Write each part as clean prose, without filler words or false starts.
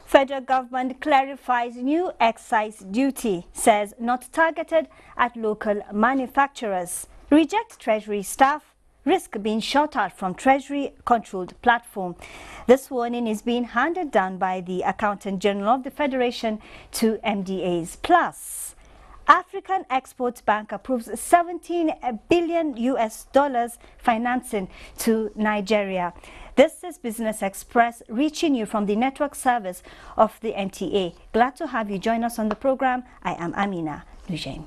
Federal government clarifies new excise duty, says not targeted at local manufacturers. Reject Treasury staff, risk being shut out from Treasury-controlled platform. This warning is being handed down by the Accountant General of the Federation to MDAs. Plus, African Export Bank approves 17 billion US dollars financing to Nigeria. This is Business Express reaching you from the network service of the NTA. Glad to have you join us on the program. I am Amina Nujaim.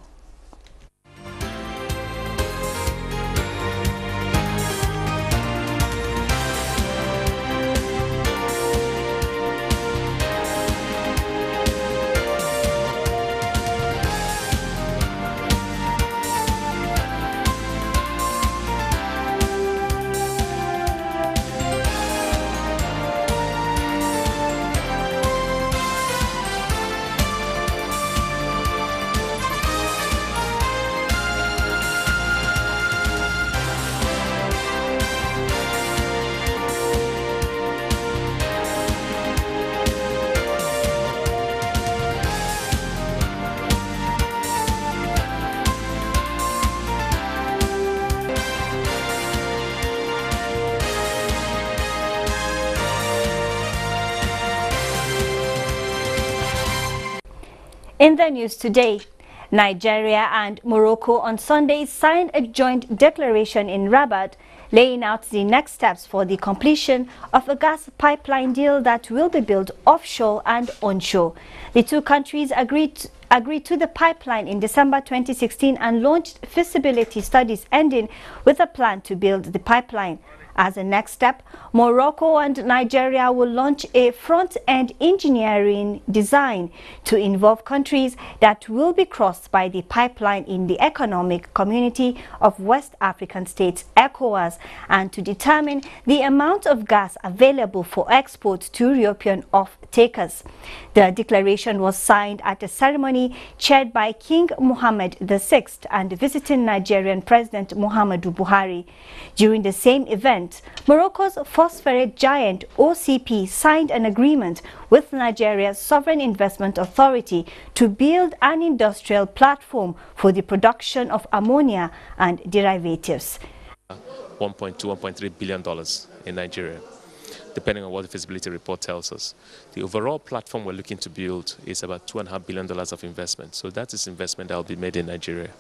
In the news today, Nigeria and Morocco on Sunday signed a joint declaration in Rabat, laying out the next steps for the completion of a gas pipeline deal that will be built offshore and onshore. The two countries agreed to the pipeline in December 2016 and launched feasibility studies ending with a plan to build the pipeline. As a next step, Morocco and Nigeria will launch a front-end engineering design to involve countries that will be crossed by the pipeline in the Economic Community of West African States, ECOWAS, and to determine the amount of gas available for export to European off-takers. The declaration was signed at a ceremony chaired by King Mohammed VI and visiting Nigerian President Muhammadu Buhari. During the same event, Morocco's phosphate giant OCP signed an agreement with Nigeria's Sovereign Investment Authority to build an industrial platform for the production of ammonia and derivatives. $1.2, $1.3 billion in Nigeria, depending on what the feasibility report tells us. The overall platform we're looking to build is about $2.5 billion of investment. So that is investment that will be made in Nigeria.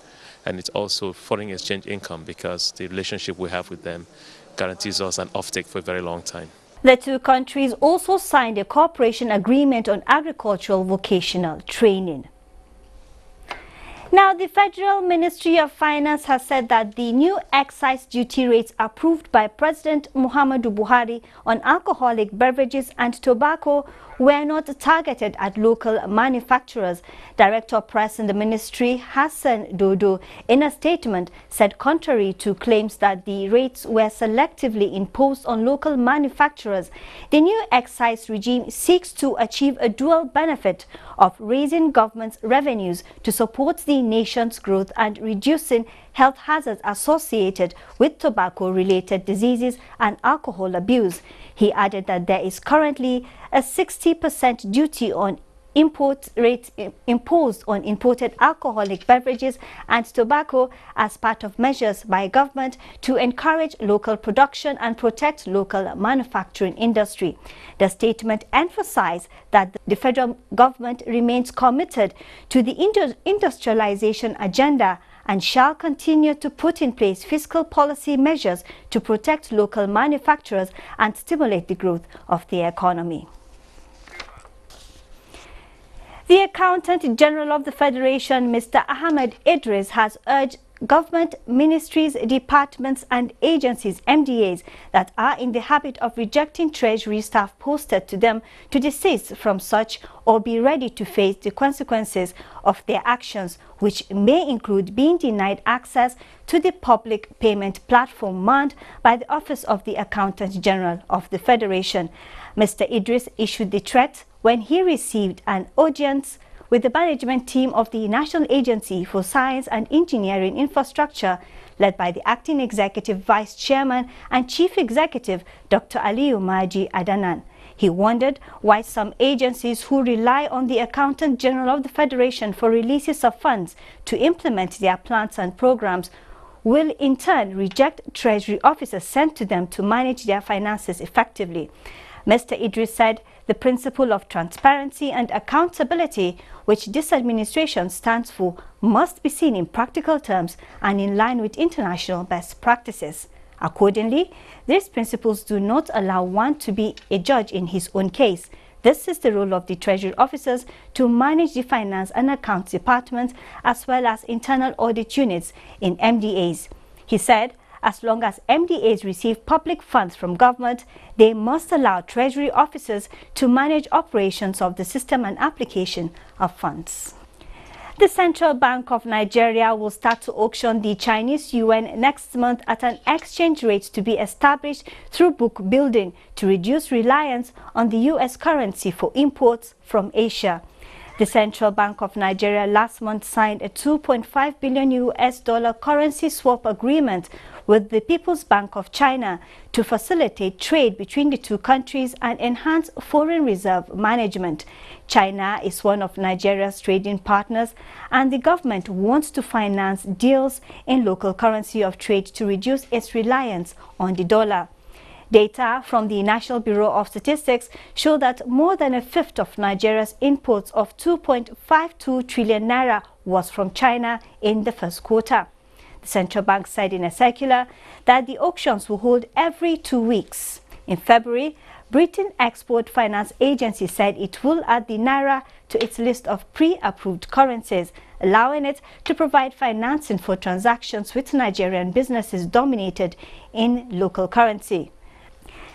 And it's also foreign exchange income because the relationship we have with them guarantees us an offtake for a very long time. The two countries also signed a cooperation agreement on agricultural vocational training. Now, the Federal Ministry of Finance has said that the new excise duty rates approved by President Muhammadu Buhari on alcoholic beverages and tobacco were not targeted at local manufacturers. Director of Press in the ministry, Hassan Dodo, in a statement said contrary to claims that the rates were selectively imposed on local manufacturers, the new excise regime seeks to achieve a dual benefit of raising government's revenues to support the nation's growth and reducing health hazards associated with tobacco-related diseases and alcohol abuse. He added that there is currently a 60% duty on import rates imposed on imported alcoholic beverages and tobacco as part of measures by government to encourage local production and protect local manufacturing industry. The statement emphasized that the federal government remains committed to the industrialization agenda and shall continue to put in place fiscal policy measures to protect local manufacturers and stimulate the growth of the economy. The Accountant General of the Federation, Mr. Ahmed Idris, has urged government ministries, departments and agencies, MDAs, that are in the habit of rejecting Treasury staff posted to them to desist from such or be ready to face the consequences of their actions, which may include being denied access to the public payment platform manned by the Office of the Accountant General of the Federation. Mr. Idris issued the threat when he received an audience with the management team of the National Agency for Science and Engineering Infrastructure, led by the Acting Executive Vice Chairman and Chief Executive, Dr. Aliyu Maji Adanan. He wondered why some agencies who rely on the Accountant General of the Federation for releases of funds to implement their plans and programs will in turn reject Treasury officers sent to them to manage their finances effectively. Mr. Idris said the principle of transparency and accountability, which this administration stands for, must be seen in practical terms and in line with international best practices. Accordingly, these principles do not allow one to be a judge in his own case. This is the role of the Treasury officers to manage the Finance and Accounts Department as well as internal audit units in MDAs. He said, as long as MDAs receive public funds from government, they must allow Treasury officers to manage operations of the system and application of funds. The Central Bank of Nigeria will start to auction the Chinese yuan next month at an exchange rate to be established through book building to reduce reliance on the US currency for imports from Asia. The Central Bank of Nigeria last month signed a $2.5 billion currency swap agreement with the People's Bank of China to facilitate trade between the two countries and enhance foreign reserve management. China is one of Nigeria's trading partners, and the government wants to finance deals in local currency of trade to reduce its reliance on the dollar. Data from the National Bureau of Statistics show that more than a fifth of Nigeria's imports of 2.52 trillion naira was from China in the first quarter. The central bank said in a circular that the auctions will hold every 2 weeks. In February, Britain Export Finance Agency said it will add the naira to its list of pre-approved currencies, allowing it to provide financing for transactions with Nigerian businesses dominated in local currency.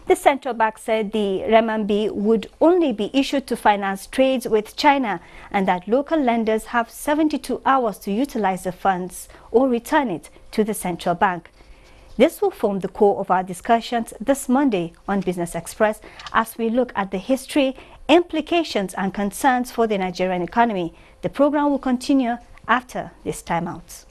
The central bank said the renminbi would only be issued to finance trades with China and that local lenders have 72 hours to utilize the funds or return it to the central bank. This will form the core of our discussions this Monday on Business Express as we look at the history, implications and concerns for the Nigerian economy. The program will continue after this timeout.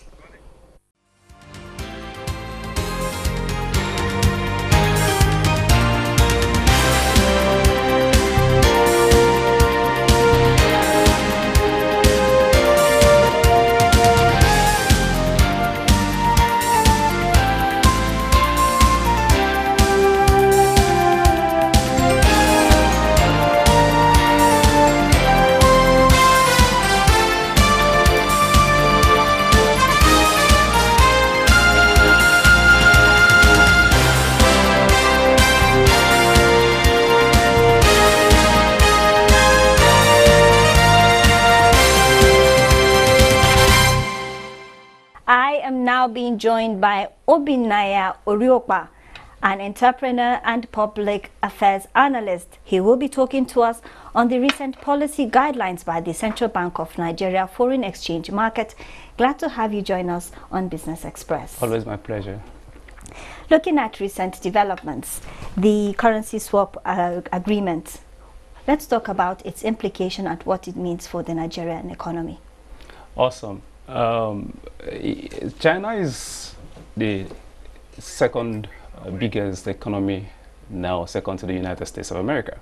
Now being joined by Obinaya Oriokpa, an entrepreneur and public affairs analyst. He will be talking to us on the recent policy guidelines by the Central Bank of Nigeria foreign exchange market. Glad to have you join us on Business Express. Always my pleasure. Looking at recent developments, the currency swap agreement, let's talk about its implication and what it means for the Nigerian economy. Awesome. China is the second biggest economy now, second to the United States of America,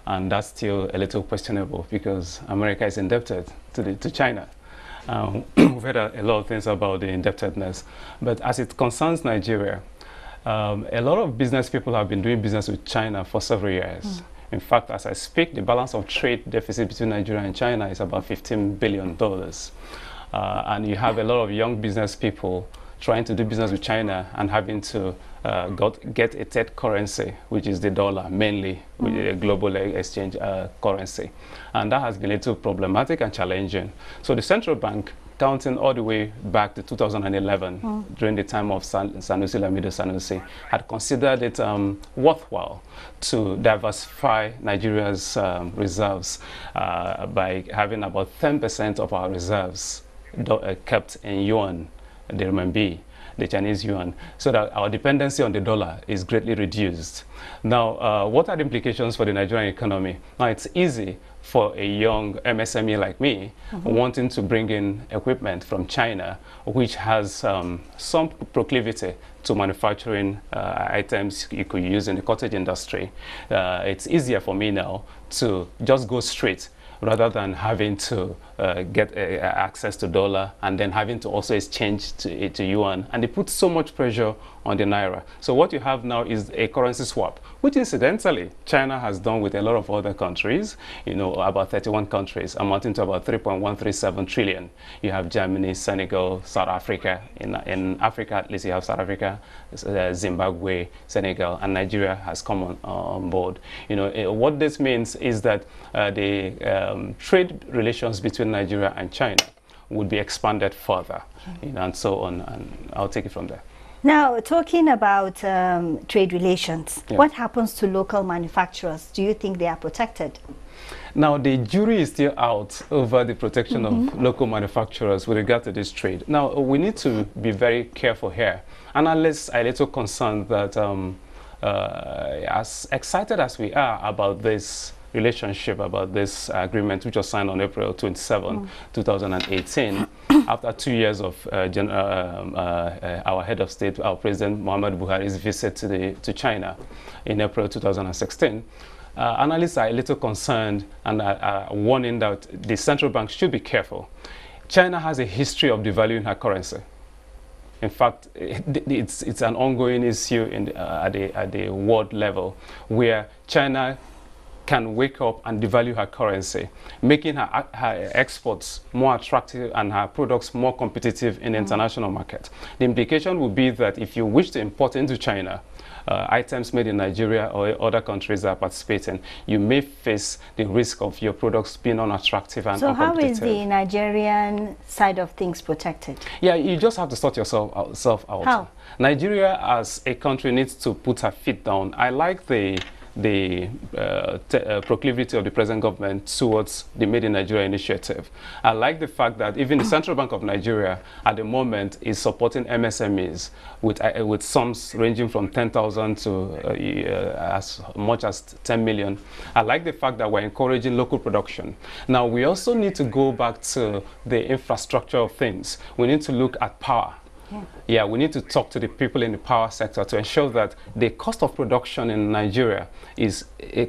and that's still a little questionable because America is indebted to China. We've heard a lot of things about the indebtedness, but as it concerns Nigeria, a lot of business people have been doing business with China for several years. In fact, as I speak, the balance of trade deficit between Nigeria and China is about $15 billion. And you have a lot of young business people trying to do business with China and having to get a third currency, which is the dollar, mainly with a global exchange currency. And that has been a little problematic and challenging. So the central bank, counting all the way back to 2011, during the time of Sanusi Lamido Sanusi, had considered it worthwhile to diversify Nigeria's reserves by having about 10% of our reserves kept in yuan, the renminbi. the Chinese yuan, so that our dependency on the dollar is greatly reduced. Now, what are the implications for the Nigerian economy? Now, it's easy for a young MSME like me wanting to bring in equipment from China, which has some proclivity to manufacturing items you could use in the cottage industry. It's easier for me now to just go straight rather than having to get access to dollar and then having to also exchange to yuan. And they put so much pressure on the naira. So what you have now is a currency swap, which incidentally China has done with a lot of other countries, you know, about 31 countries, amounting to about 3.137 trillion. You have Germany, Senegal, South Africa. In Africa, at least you have South Africa, Zimbabwe, Senegal, and Nigeria has come on board. You know, what this means is that the trade relations between Nigeria and China would be expanded further, you know, and so on. And I'll take it from there. Now, talking about trade relations, yeah. What happens to local manufacturers? Do you think they are protected? Now, the jury is still out over the protection of local manufacturers with regard to this trade. Now, we need to be very careful here. Analysts are a little concerned that as excited as we are about this relationship, about this agreement, which was signed on April 27, 2018, after 2 years of our head of state, our President Muhammadu Buhari's visit to China in April 2016, analysts are a little concerned and are warning that the central bank should be careful. China has a history of devaluing her currency. In fact, it's an ongoing issue at the world level, where China can wake up and devalue her currency, making her exports more attractive and her products more competitive in the international market. The implication would be that if you wish to import into China items made in Nigeria or other countries that are participating, you may face the risk of your products being unattractive and uncompetitive. So how is the Nigerian side of things protected? Yeah, you just have to sort yourself out. How? Nigeria as a country needs to put her feet down. I like the proclivity of the present government towards the Made in Nigeria initiative. I like the fact that even the Central Bank of Nigeria at the moment is supporting MSMEs with sums ranging from 10,000 to as much as 10 million. I like the fact that we're encouraging local production. Now, we also need to go back to the infrastructure of things. We need to look at power. Yeah, we need to talk to the people in the power sector to ensure that the cost of production in Nigeria is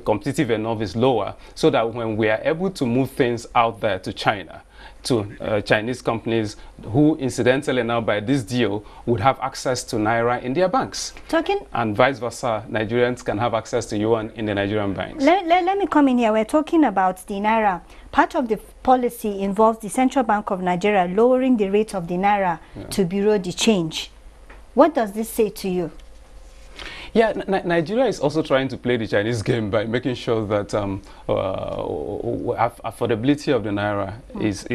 competitive enough, is lower, so that when we are able to move things out there to China, to Chinese companies who incidentally now by this deal would have access to Naira in their banks. And vice versa, Nigerians can have access to yuan in the Nigerian banks. Let me come in here. We're talking about the Naira. Part of the policy involves the Central Bank of Nigeria lowering the rate of the Naira to bureau de change. What does this say to you? Yeah, Nigeria is also trying to play the Chinese game by making sure that affordability of the Naira is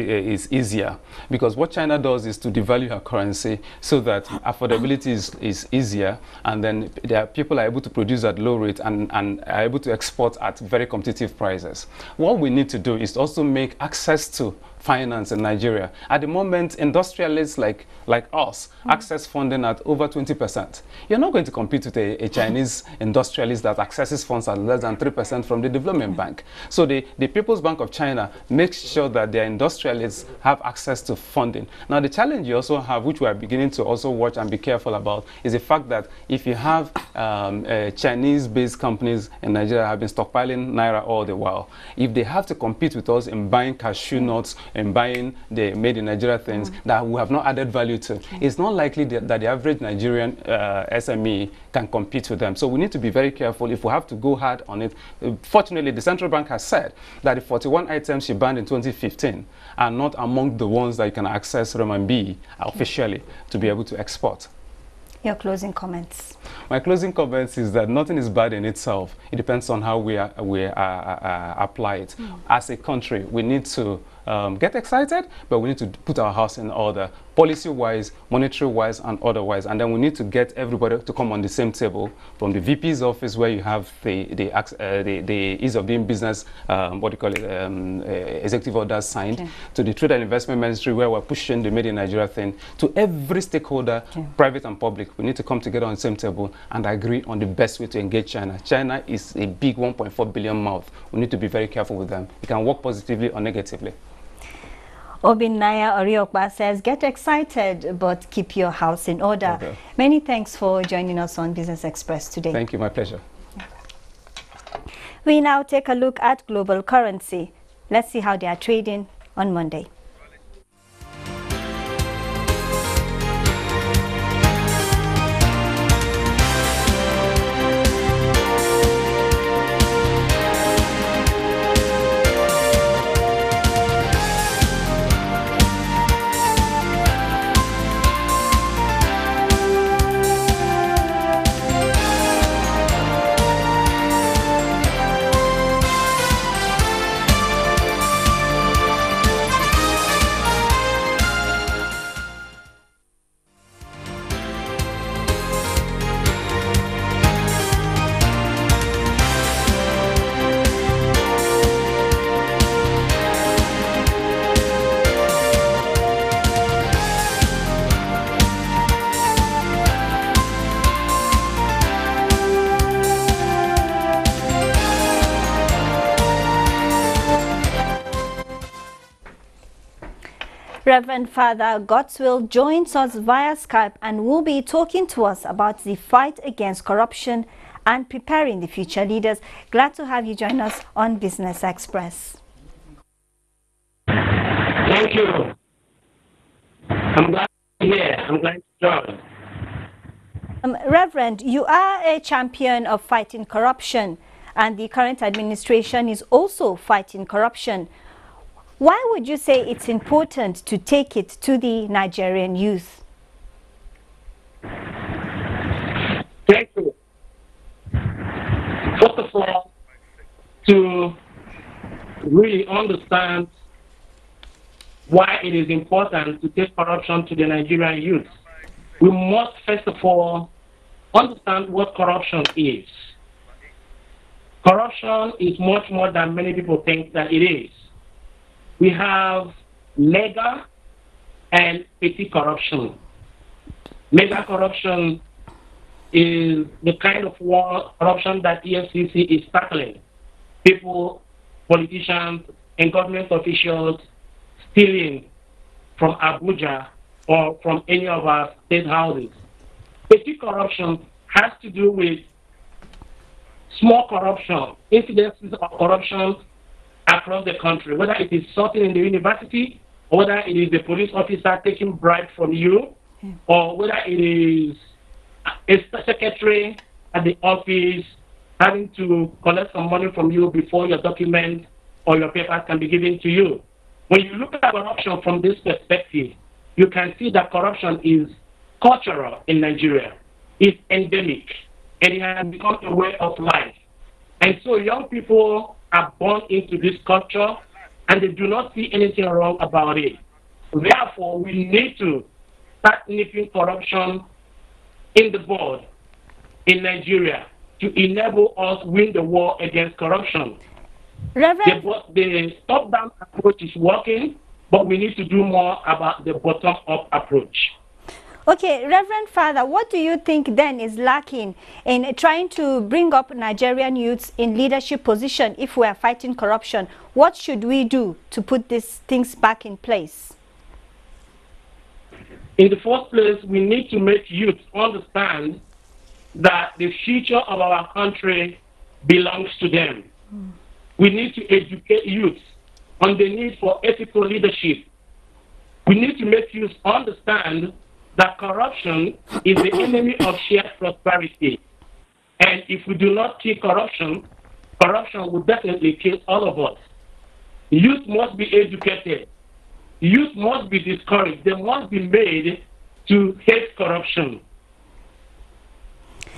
easier. Because what China does is to devalue her currency so that affordability is easier, and then people are able to produce at low rate and are able to export at very competitive prices. What we need to do is also make access to finance in Nigeria. At the moment, industrialists like us access funding at over 20%. You're not going to compete with a Chinese industrialist that accesses funds at less than 3% from the development bank. So the People's Bank of China makes sure that their industrialists have access to funding. Now, the challenge you also have, which we are beginning to also watch and be careful about, is the fact that if you have Chinese-based companies in Nigeria have been stockpiling Naira all the while, if they have to compete with us in buying cashew nuts, in buying the made in Nigeria things that we have not added value to, it's not likely that the average Nigerian SME can compete with them. So we need to be very careful if we have to go hard on it. Fortunately, the central bank has said that the 41 items she banned in 2015 are not among the ones that you can access renminbi officially to be able to export. Your closing comments. My closing comments is that nothing is bad in itself. It depends on how we apply it. As a country, we need to get excited, but we need to put our house in order, policy-wise, monetary-wise, and otherwise. And then we need to get everybody to come on the same table, from the VP's office, where you have the ease of doing business, what do you call it, executive orders signed, to the Trade and Investment Ministry, where we're pushing the Made in Nigeria thing, to every stakeholder, private and public. We need to come together on the same table and agree on the best way to engage China. China is a big 1.4 billion mouth. We need to be very careful with them. It can work positively or negatively. Obinaya Oriokba says, get excited, but keep your house in order. Okay. Many thanks for joining us on Business Express today. Thank you, my pleasure. We now take a look at global currency. Let's see how they are trading on Monday. Reverend Father Godswill joins us via Skype and will be talking to us about the fight against corruption and preparing the future leaders. Glad to have you join us on Business Express. Thank you. I'm glad to be here. I'm glad to join. Reverend, you are a champion of fighting corruption, and the current administration is also fighting corruption. Why would you say it's important to take it to the Nigerian youth? Thank you. First of all, to really understand why it is important to take corruption to the Nigerian youth, we must first of all understand what corruption is. Corruption is much more than many people think that it is. We have mega and petty corruption. Mega corruption is the kind of corruption that EFCC is tackling. People, politicians, and government officials stealing from Abuja or from any of our state houses. Petty corruption has to do with small corruption, incidences of corruption across the country, whether it is sorting in the university, or whether it is the police officer taking bribe from you, or whether it is a secretary at the office having to collect some money from you before your document or your papers can be given to you. When you look at corruption from this perspective, you can see that corruption is cultural in Nigeria. It's endemic, and it has become a way of life. And so young people are born into this culture, and they do not see anything wrong about it. Therefore, we need to start nipping corruption in the bud in Nigeria to enable us win the war against corruption. Reverend, the top-down approach is working, but we need to do more about the bottom-up approach. Okay, Reverend Father, what do you think then is lacking in trying to bring up Nigerian youths in leadership position if we are fighting corruption? What should we do to put these things back in place? In the first place, we need to make youth understand that the future of our country belongs to them. We need to educate youth on the need for ethical leadership. We need to make youth understand that corruption is the enemy of shared prosperity. And if we do not kill corruption, corruption will definitely kill all of us. Youth must be educated. Youth must be discouraged. They must be made to hate corruption.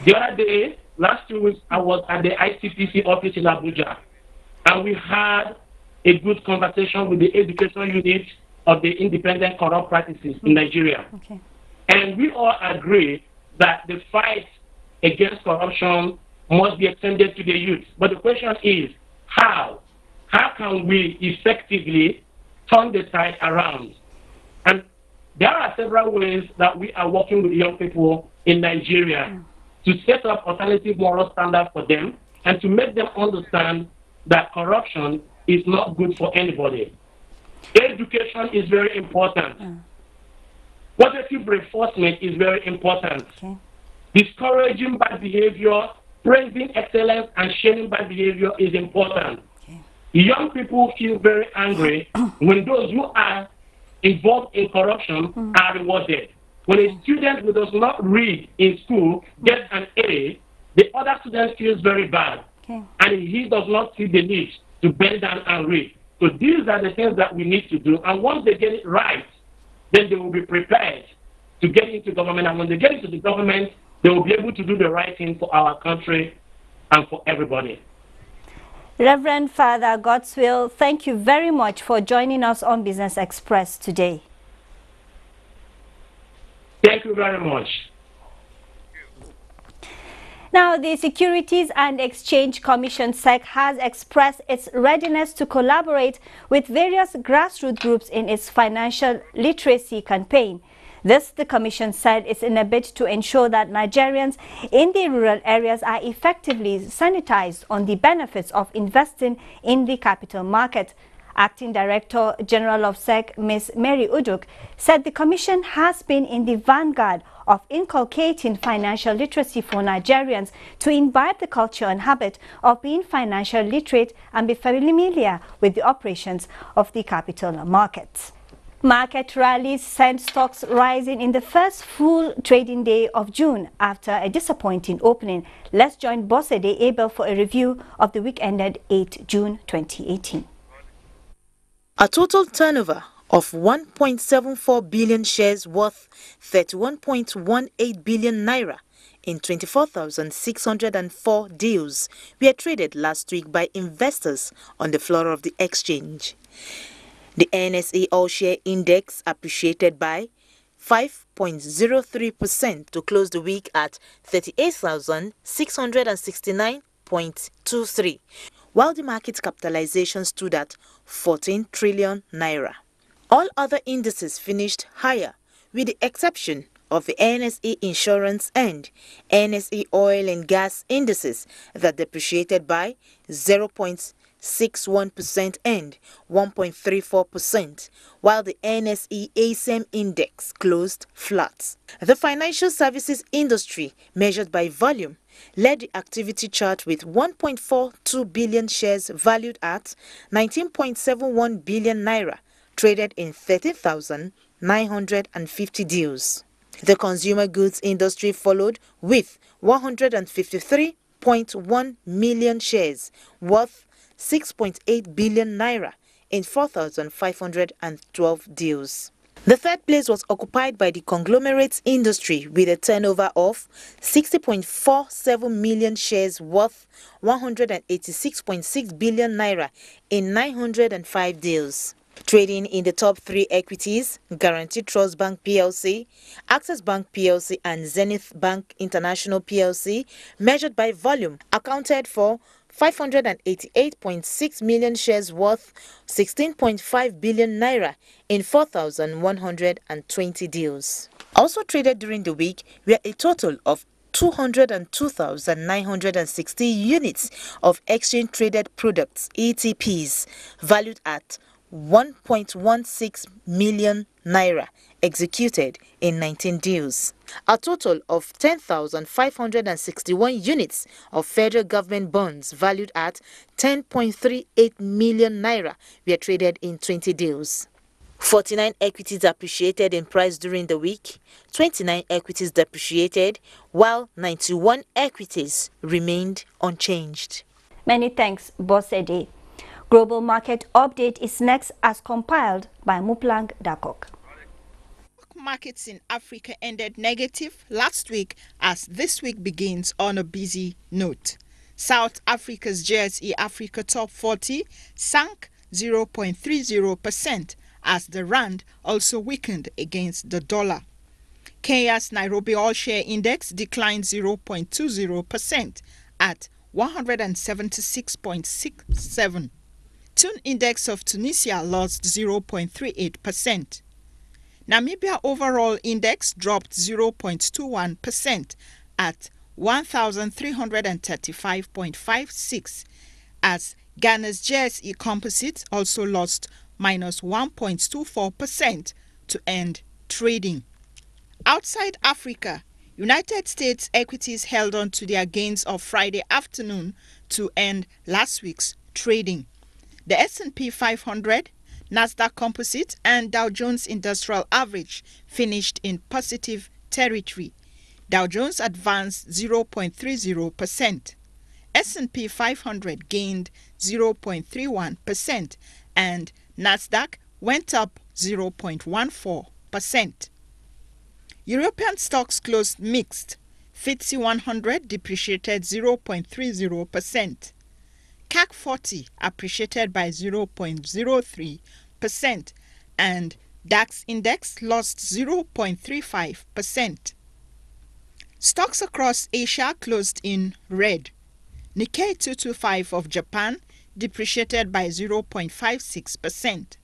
The other day, last 2 weeks, I was at the ICPC office in Abuja, and we had a good conversation with the education unit of the Independent Corrupt Practices in Nigeria. Okay. And we all agree that the fight against corruption must be extended to the youth. But the question is, how? How can we effectively turn the tide around? And there are several ways that we are working with young people in Nigeria to set up alternative moral standards for them and to make them understand that corruption is not good for anybody. Education is very important. Positive reinforcement is very important. Okay. Discouraging bad behavior, praising excellence, and shaming bad behavior is important. Okay. Young people feel very angry when those who are involved in corruption are rewarded. When a student who does not read in school gets an A, the other student feels very bad. Okay. And he does not see the need to bend down and read. So these are the things that we need to do. And once they get it right, then they will be prepared to get into government. And when they get into the government, they will be able to do the right thing for our country and for everybody. Reverend Father Godswill, thank you very much for joining us on Business Express today. Thank you very much. Now, the Securities and Exchange Commission (SEC) has expressed its readiness to collaborate with various grassroots groups in its financial literacy campaign. This, the Commission said, is in a bid to ensure that Nigerians in the rural areas are effectively sanitized on the benefits of investing in the capital market. Acting Director General of SEC, Ms. Mary Uduk, said the Commission has been in the vanguard of inculcating financial literacy for Nigerians to imbibe the culture and habit of being financial literate and be familiar with the operations of the capital markets. Market rallies sent stocks rising in the first full trading day of June after a disappointing opening. Let's join Bosede Abel for a review of the week ended 8 June 2018. A total turnover of 1.74 billion shares worth 31.18 billion naira in 24,604 deals were traded last week by investors on the floor of the exchange. The NSE All-Share Index appreciated by 5.03% to close the week at 38,669.23, while the market capitalization stood at 14 trillion naira. All other indices finished higher, with the exception of the NSE Insurance and NSE Oil and Gas indices that depreciated by 0.61% and 1.34%, while the NSE ASEM index closed flat. The financial services industry, measured by volume, led the activity chart with 1.42 billion shares valued at 19.71 billion naira, traded in 13,950 deals. The consumer goods industry followed with 153.1 million shares worth 6.8 billion naira in 4,512 deals. The third place was occupied by the conglomerates industry with a turnover of 60.47 million shares worth 186.6 billion naira in 905 deals. Trading in the top three equities, Guaranty Trust Bank PLC, Access Bank PLC and Zenith Bank International PLC, measured by volume, accounted for 588.6 million shares worth 16.5 billion naira in 4,120 deals. Also traded during the week were a total of 202,960 units of exchange-traded products, ETPs, valued at 1.16 million naira, executed in 19 deals. A total of 10,561 units of federal government bonds valued at 10.38 million naira were traded in 20 deals. 49 equities appreciated in price during the week, 29 equities depreciated, while 91 equities remained unchanged. Many thanks, Bosede. Global Market Update is next as compiled by Muplang Dakok. Markets in Africa ended negative last week as this week begins on a busy note. South Africa's JSE Africa Top 40 sank 0.30% as the rand also weakened against the dollar. Kenya's Nairobi All-Share Index declined 0.20% at 176.67. Tune Index of Tunisia lost 0.38%. Namibia Overall Index dropped 0.21% at 1,335.56 as Ghana's JSE Composite also lost minus 1.24% to end trading. Outside Africa, United States equities held on to their gains of Friday afternoon to end last week's trading. The S&P 500, Nasdaq Composite and Dow Jones Industrial Average finished in positive territory. Dow Jones advanced 0.30%. S&P 500 gained 0.31% and Nasdaq went up 0.14%. European stocks closed mixed. FTSE 100 depreciated 0.30%. CAC 40 appreciated by 0.03% and DAX index lost 0.35%. Stocks across Asia closed in red. Nikkei 225 of Japan depreciated by 0.56%.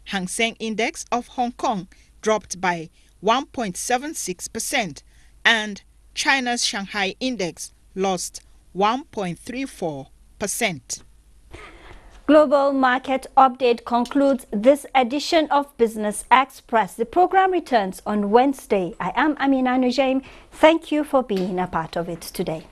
Hang Seng Index of Hong Kong dropped by 1.76% and China's Shanghai Index lost 1.34%. Global Market Update concludes this edition of Business Express. The program returns on Wednesday. I am Amina Nujaim. Thank you for being a part of it today.